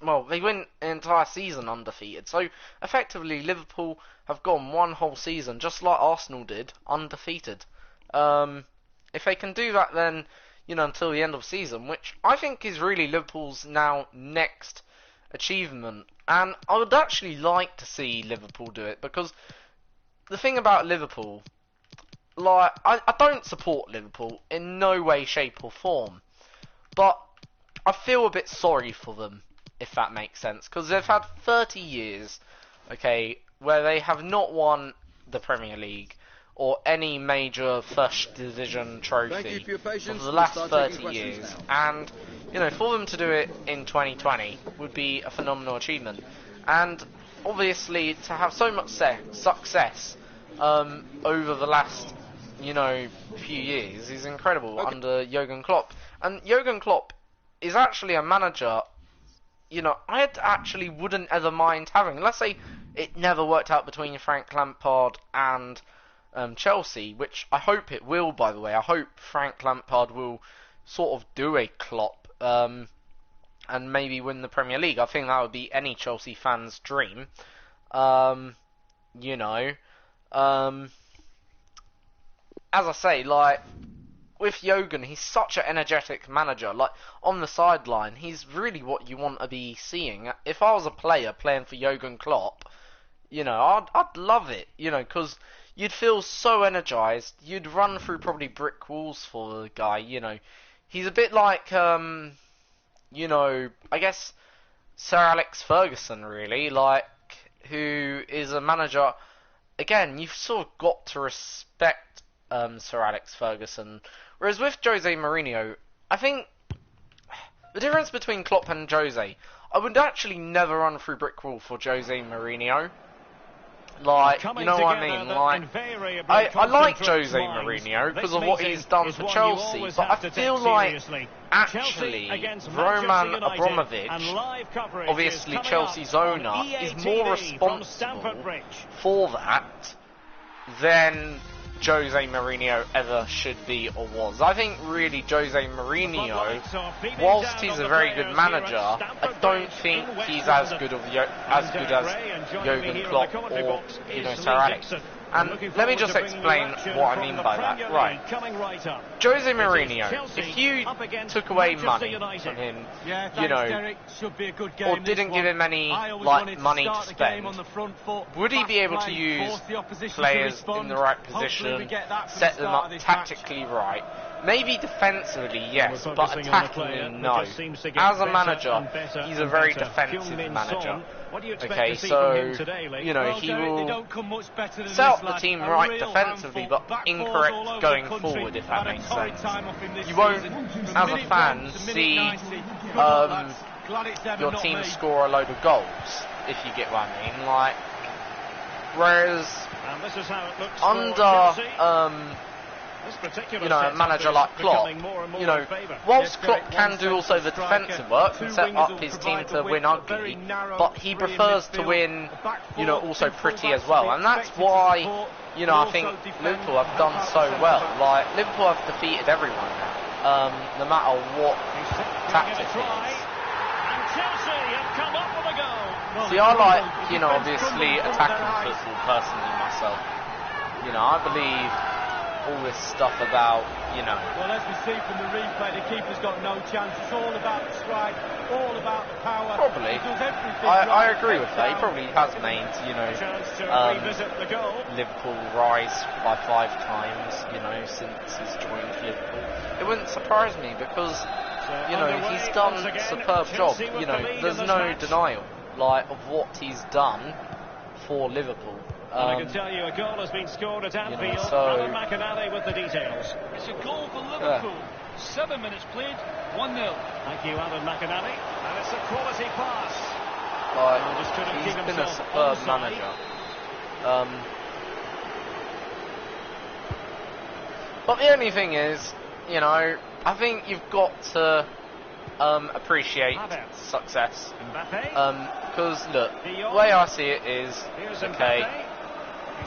well, they went an entire season undefeated. So effectively, Liverpool have gone one whole season, just like Arsenal did, undefeated. If they can do that, then, you know, until the end of season, which I think is really Liverpool's now next achievement. And I would actually like to see Liverpool do it, because the thing about Liverpool, like, I don't support Liverpool in no way, shape or form, but I feel a bit sorry for them, if that makes sense, because they've had 30 years, okay, where they have not won the Premier League or any major first division trophy for the last 30 years, and, you know, for them to do it in 2020 would be a phenomenal achievement. And obviously to have so much success over the last, you know, few years is incredible under Jurgen Klopp. And Jurgen Klopp is actually a manager, you know, I actually wouldn't ever mind having. Let's say it never worked out between Frank Lampard and Chelsea, which I hope it will, by the way. I hope Frank Lampard will sort of do a Klopp and maybe win the Premier League. I think that would be any Chelsea fan's dream. You know, As I say, like, with Jürgen, he's such an energetic manager. Like, on the sideline, he's really what you want to be seeing. If I was a player playing for Jürgen Klopp, you know, I'd love it, you know, because you'd feel so energized. You'd run through probably brick walls for the guy, you know. He's a bit like, you know, I guess Sir Alex Ferguson, really, like, who is a manager. Again, you've sort of got to respect Sir Alex Ferguson. Whereas with Jose Mourinho, I think the difference between Klopp and Jose, I would actually never run through brick wall for Jose Mourinho. Like, you know what I mean? Like, I like Jose Mourinho because of what he's done for Chelsea, but I feel like actually Roman Abramovich, obviously Chelsea's owner, is more responsible for that than Jose Mourinho ever should be or was. I think really Jose Mourinho, whilst he's a very good manager, I don't think he's as good as Jürgen Klopp or, you know, Sir Alex. And let me just explain what I mean by that. Right. Jose Mourinho, if you took away money from him, you know, or didn't give him any, like, money to spend, would he be able to use players in the right position, set them up tactically right? Maybe defensively, yes, but attacking, no. As a manager, he's a very defensive manager. Okay, so, you know, he will set up the team right defensively, but incorrect going forward, if that makes sense. You won't, as a fan, see your team score a load of goals, if you get what I mean. Like, whereas under you know, a manager like Klopp, you know, whilst Klopp can do also the defensive work and set up his team to win ugly, but he prefers to win, you know, also pretty as well. And that's why, you know, I think Liverpool have done so well. Like, Liverpool have defeated everyone now, no matter what tactic it is. See, I like, you know, obviously attacking football personally myself. You know, I believe all this stuff about, you know. Well, as we see from the replay, the keeper's got no chance. It's all about the strike, all about the power. Probably. I agree with that. He probably has made, you know, Liverpool rise by 5 times, you know, since he's joined Liverpool. It wouldn't surprise me because, you know, he's done a superb job. You know, there's no denial, like, of what he's done for Liverpool. I can tell you a goal has been scored at Anfield. You know, so, Alan McInally with the details. It's a goal for Liverpool. 7 minutes played, 1-0. Thank you, Alan McInally. And it's a quality pass. Like, he's been a superb manager. But the only thing is, you know, I think you've got to appreciate success. Because, look, the way I see it is, okay,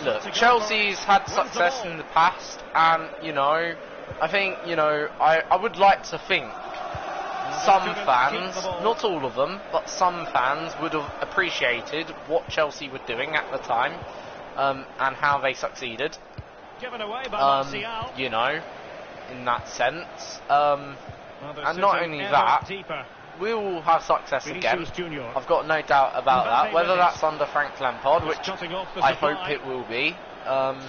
look, Chelsea's had success in the past, and, you know, I think, you know, I would like to think some fans, not all of them, but some fans would have appreciated what Chelsea were doing at the time, and how they succeeded, you know, in that sense, and not only that, we will have success again. I've got no doubt about that. Whether that's under Frank Lampard, which I hope it will be,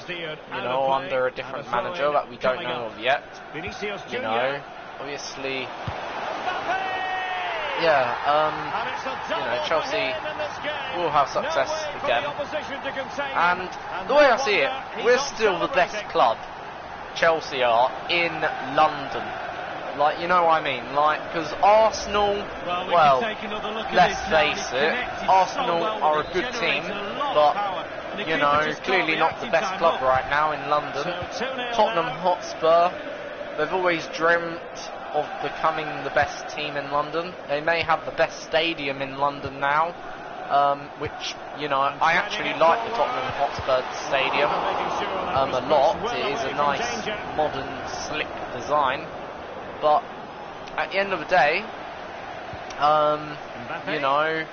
you know, under a different manager that we don't know of yet. You know, obviously, yeah, you know, Chelsea will have success again. And the way I see it, we're still the best club, Chelsea are, in London. Like, you know what I mean? Like, because Arsenal, well, let's face it, Arsenal are a good team, but, you know, clearly not the best club right now in London. Tottenham Hotspur, they've always dreamt of becoming the best team in London. They may have the best stadium in London now, which, you know, I actually like the Tottenham Hotspur Stadium a lot. It is a nice, modern, slick design. But at the end of the day, you know,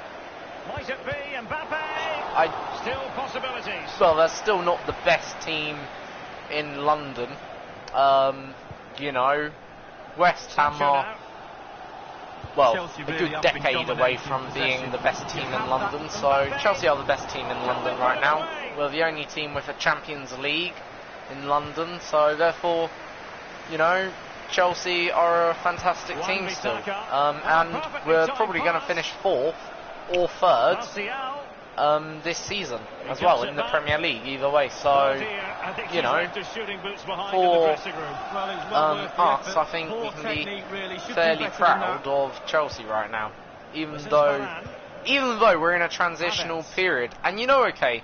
I Still possibilities. Well, they're still not the best team in London. You know, West Ham are, well, a good decade away from being the best team in London. So Chelsea are the best team in London right now. We're the only team with a Champions League in London. So therefore, you know, Chelsea are a fantastic team still. And we're probably going to finish 4th or 3rd this season as well in the Premier League, either way. So, you know, for us, I think we can be fairly proud of Chelsea right now, even though we're in a transitional period. And you know, okay,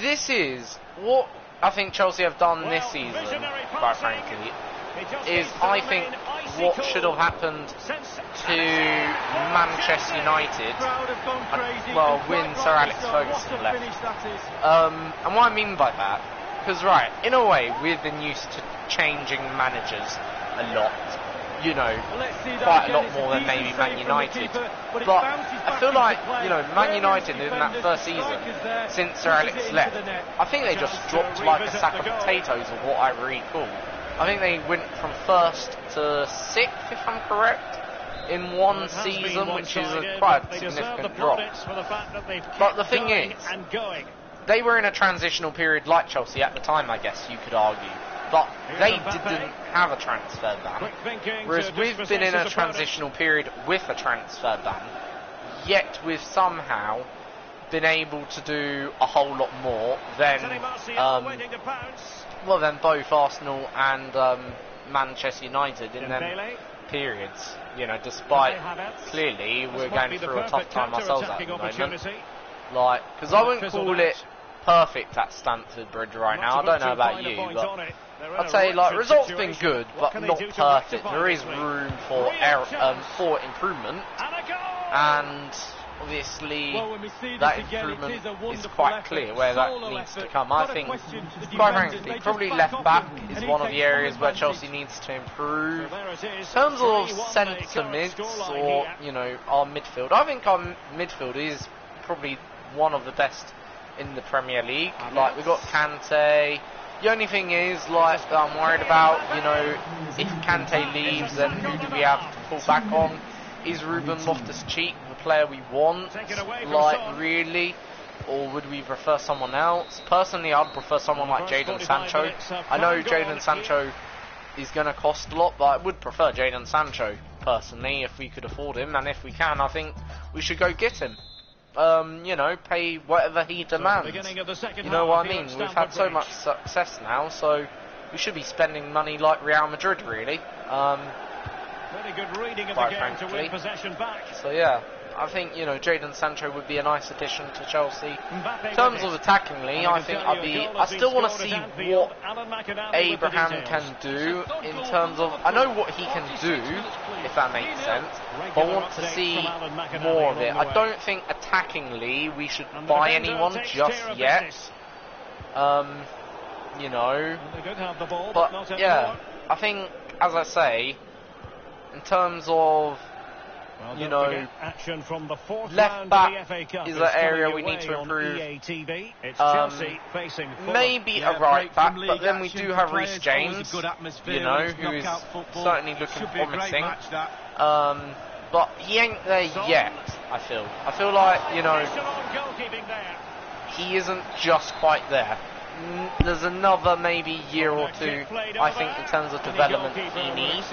this is what I think Chelsea have done this season, quite frankly, is I think what should have happened to Manchester United, when Sir Alex Ferguson left. And what I mean by that, because right, in a way, we've been used to changing managers a lot, you know, quite a lot more than maybe Man United. But I feel like, you know, Man United in that first season, since Sir Alex left, I think they just dropped like a sack of potatoes, of what I recall. I think they went from 1st to 6th, if I'm correct, in one season, which is quite a significant drop. But the thing is, they were in a transitional period like Chelsea at the time, I guess you could argue. But they didn't have a transfer ban, whereas we've been in a transitional period with a transfer ban, yet we've somehow been able to do a whole lot more than than both Arsenal and Manchester United in them periods. You know, despite clearly we're going through a tough time ourselves at the moment. Like, because I wouldn't call it perfect at Stamford Bridge right now. I don't know about you, but I'd say like results been good, but not perfect. There is room for improvement, and obviously that improvement is quite clear where that needs to come. I think, quite frankly, probably left back is one of the areas where Chelsea needs to improve. In terms of centre mids, or, you know, our midfield, I think our midfield is probably one of the best in the Premier League. Like, we've got Kante. The only thing is, like, that I'm worried about, you know, if Kante leaves, then who do we have to fall back on? Is Ruben Loftus-Cheek the player we want, like, really? Or would we prefer someone else? Personally, I'd prefer someone like Jadon Sancho. I know Jadon Sancho is going to cost a lot, but I would prefer Jadon Sancho, personally, if we could afford him. And if we can, I think we should go get him. You know, pay whatever he demands. You know what I mean? We've had so much success now, so we should be spending money like Real Madrid, really. Very good reading of quite the game frankly. to win possession back. So yeah, I think, you know, Jadon Sancho would be a nice addition to Chelsea. In terms of attackingly, I think I still want to see what Abraham can do in terms of, I know what he can do, if that makes sense, but I want to see more of it. I don't think attackingly we should buy anyone just yet. You know, but yeah, I think, as I say, in terms of, you know, left back is an area we need to improve. Maybe a right back, but then we do have Reece James, you know, who is certainly looking promising. But he ain't there yet, I feel. I feel like, you know, he isn't just quite there. There's another maybe year or two, I think, in terms of development he needs.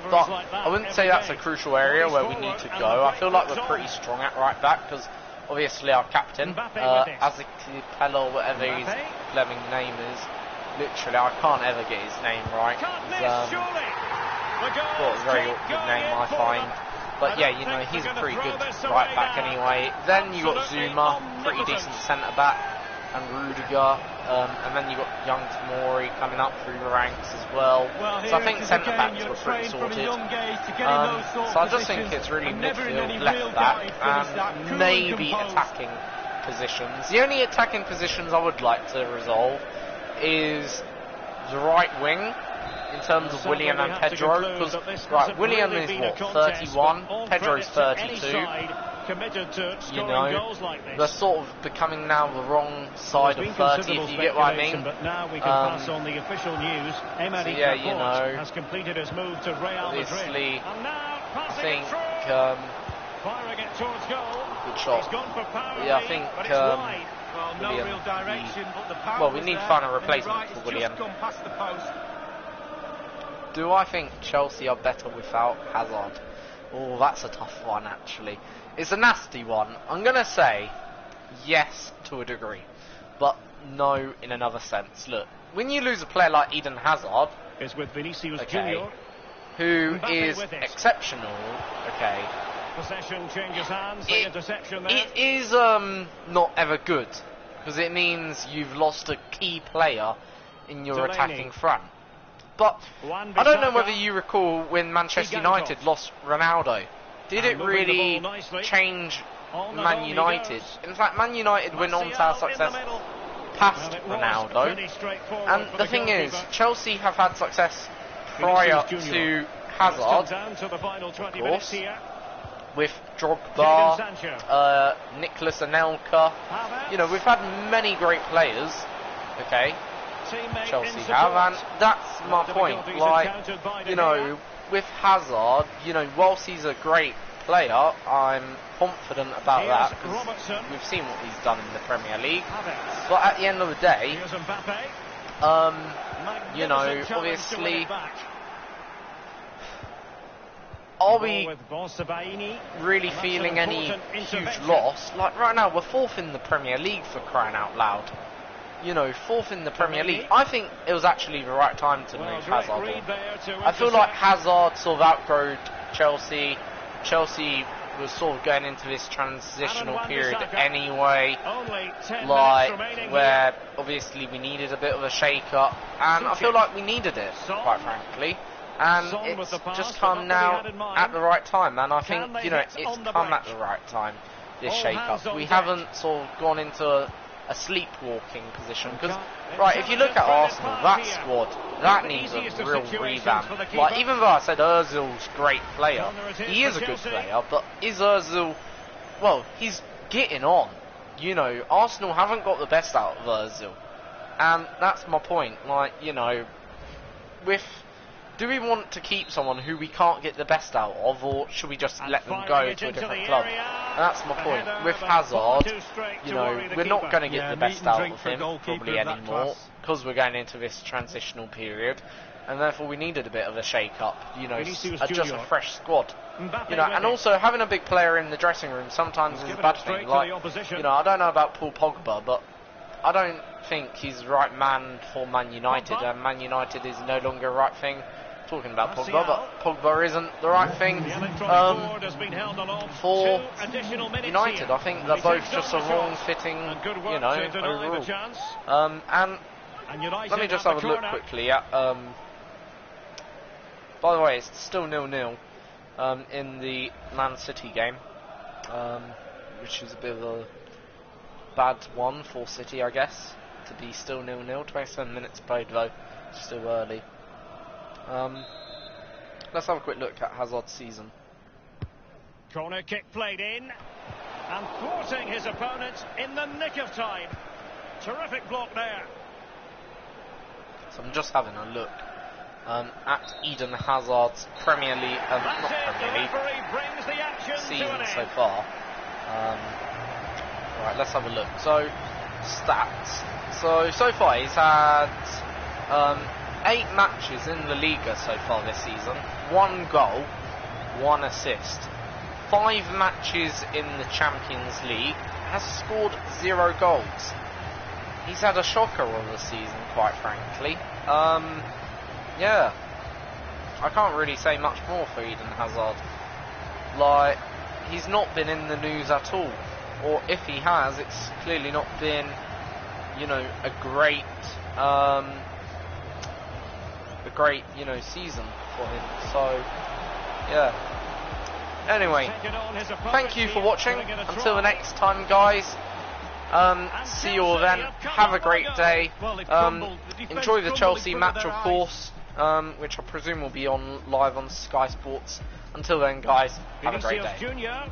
But I wouldn't say that's a crucial area where we need to go. I feel like we're pretty strong at right back, because obviously our captain, Azpilicueta, or whatever his Fleming name is, literally, I can't ever get his name right. He's got a very awkward name, I find. But yeah, you know, he's a pretty good right back anyway. Then you got Zuma, pretty decent centre back, and Rudiger, and then you got young Tomori coming up through the ranks as well. So I think centre backs were pretty sorted. So I just think it's really midfield, left back, and maybe attacking positions. The only attacking positions I would like to resolve is the right wing, in terms of Willian and Pedro, because right, Willian is what, 31, Pedro's 32. You know, they're sort of becoming now the wrong side of 30, if you get what I mean. But now we can pass on the official news. Emerick yeah, you know, has completed his move to Real obviously, Madrid. I think, firing it towards goal. good shot. He's gone for power, Yeah, I think, but it's wide. Well, no Willian, real direction, but the power well, we was need to there, find a and replacement right, for it's Willian. just gone past the post. Do I think Chelsea are better without Hazard? Oh, that's a tough one, actually. It's a nasty one. I'm going to say yes to a degree, but no in another sense. Look, when you lose a player like Eden Hazard, Is with Vinicius okay, Junior. who Mbappe is with it. exceptional, okay, Possession changes hands. The interception there. it is not ever good, because it means you've lost a key player in your Delaney. attacking front. But Wan I don't know Bissaka. whether you recall when Manchester Gigantoff. United lost Ronaldo. Did And it moving the really ball nicely. change On the Man goal he United? goes. In fact, Man United went on to have Martial in the success middle. past Well, it was Ronaldo. pretty straightforward And for the thing is, goalkeeper. Chelsea have had success prior Vinicius to Junior. It's come Hazard down to the final 20 course. minutes here. with Jadon Drogba, Sancho. Nicolas Anelka. Havertz. You know, we've had many great players, okay, Teammate Chelsea in have, and support. that's my point. Difficulties Like, encountered by De you know, Gea. with Hazard, you know, whilst he's a great player, I'm confident about Here's that, because Robertson. we've seen what he's done in the Premier League. Havertz. But at the end of the day, Here's Mbappe. you know, Magnificent challenge to win obviously, it back. are Ball we with Bonsabaini. really And that's feeling an any important huge intervention. loss? Like, right now, we're fourth in the Premier League, for crying out loud. You know, fourth in the Premier League. I think it was actually the right time to Well, move great Hazard read on. there to I feel like intercept. Hazard sort of outgrowed Chelsea. Chelsea was sort of going into this transitional Wan period Bissaka. anyway, Only 10 like, minutes remaining where obviously we needed a bit of a shake-up, and I feel Suchek. like we needed it, Son. quite frankly. And Son with it's the pass, just but come not what he now had in mind. at the right time, and I Can think, they you know, hit it's on the come break? at the right time, this All shake-up. hands on We deck. haven't sort of gone into a sleepwalking position, because, Okay. right, if you look at Arsenal, that Here. squad, that The needs a easiest of real situations revamp. for the keeper. Like, even though I said Ozil's a great player, Corner it is he is for a good Chelsea. player, but is Ozil, well, he's getting on. You know, Arsenal haven't got the best out of Ozil. And that's my point. Like, you know, do we want to keep someone who we can't get the best out of, or should we just And let them firing go it to a into different the club? area. And that's my The point. header, With but far Hazard, too straight you to know, worry the we're not keeper. going to get Yeah, the meat best and out drink of for a him goalkeeper probably of that anymore, class. because we're going into this transitional period, and therefore we needed a bit of a shake-up. You know, Vinicius just a Junior. fresh squad. Mbappe You know, with and it. also having a big player in the dressing room sometimes is a Given bad it straight thing. to Like, the opposition. you know, I don't know about Paul Pogba, but I don't think he's the right man for Man United, Pogba. and Man United is no longer the right thing. Talking about Martial. Pogba, but Pogba isn't the right thing The electronic board has been held along for 2 additional minutes United. here. I think they're He both takes just a on the shot. wrong-fitting, And good work you know, to deny overall. the chance. And And United let me just at have the a look corner. quickly at. By the way, it's still 0-0 in the Man City game, which is a bit of a bad one for City, I guess, to be still 0-0. 27 minutes played though, still early. Let's have a quick look at Hazard's season. Corner kick played in. And thwarting his opponent in the nick of time. Terrific block there. So I'm just having a look at Eden Hazard's Premier League, not That's it. The Premier League, referee brings the action to season an so end. far. Right, let's have a look. So, stats. So far he's had 8 matches in the Liga so far this season. 1 goal, 1 assist. 5 matches in the Champions League. Has scored 0 goals. He's had a shocker of the season, quite frankly. Yeah. I can't really say much more for Eden Hazard. Like, he's not been in the news at all. Or if he has, it's clearly not been, you know, a great, you know, season for him. So, yeah. Anyway, thank you for watching. Until the next time, guys. See you all then. Have a great day. Enjoy the Chelsea match, of course. which I presume will be on live on Sky Sports. Until then, guys, have a great day. Junior.